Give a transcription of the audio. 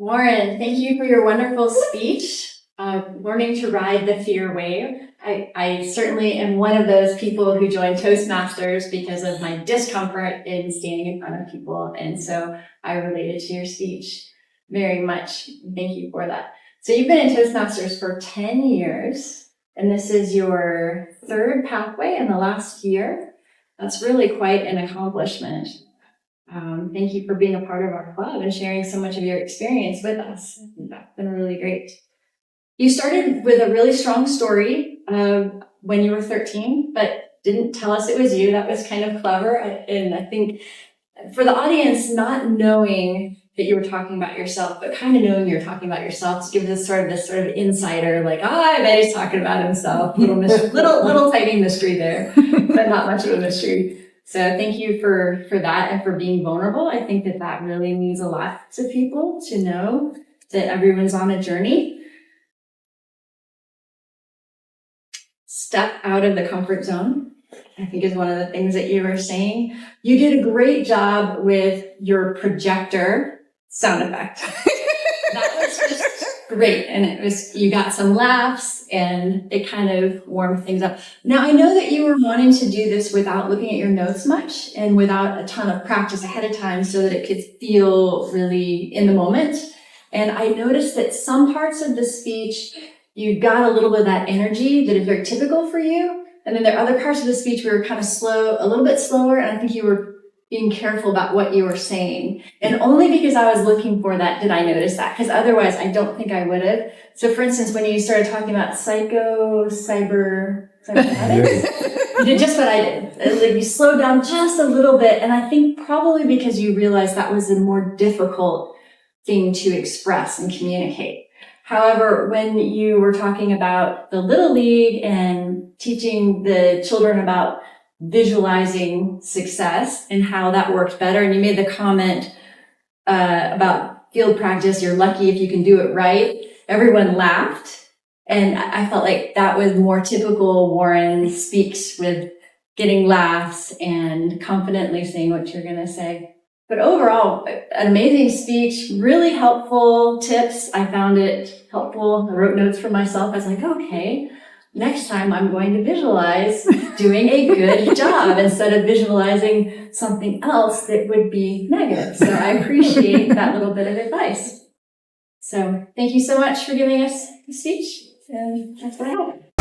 Warren, thank you for your wonderful speech. Learning to ride the fear wave. I certainly am one of those people who joined Toastmasters because of my discomfort in standing in front of people. And so I related to your speech very much. Thank you for that. So you've been in Toastmasters for 10 years, and this is your third pathway in the last year. That's really quite an accomplishment. Thank you for being a part of our club and sharing so much of your experience with us. That's been really great. You started with a really strong story when you were 13, but didn't tell us it was you. That was kind of clever. And I think for the audience, not knowing that you were talking about yourself, but kind of knowing you're talking about yourself, gives us this sort of insider, like, I bet he's talking about himself. Little tiny mystery there, but not much of a mystery. So thank you for that and for being vulnerable. I think that really means a lot to people to know that everyone's on a journey. Step out of the comfort zone, I think, is one of the things that you were saying. You did a great job with your projector sound effect. That was just great. And you got some laughs and it kind of warmed things up. Now, I know that you were wanting to do this without looking at your notes much and without a ton of practice ahead of time so that it could feel really in the moment. And I noticed that some parts of the speech, you got a little bit of that energy that is very typical for you. And then there are other parts of the speech where you were kind of slow, a little bit slower. And I think you were being careful about what you were saying. And only because I was looking for that did I notice that. Because otherwise, I don't think I would have. So for instance, when you started talking about cybernetics, you did just what I did. Like you slowed down just a little bit. And I think probably because you realized that was a more difficult thing to express and communicate. However, when you were talking about the Little League and teaching the children about visualizing success and how that worked better, and you made the comment about field practice, you're lucky if you can do it right, everyone laughed. And I felt like that was more typical Warren speaks, with getting laughs and confidently saying what you're going to say. But overall, an amazing speech, really helpful tips. I found it helpful. I wrote notes for myself. I was like, okay, next time I'm going to visualize doing a good job instead of visualizing something else that would be negative. So I appreciate that little bit of advice. So thank you so much for giving us the speech. And that's what I have.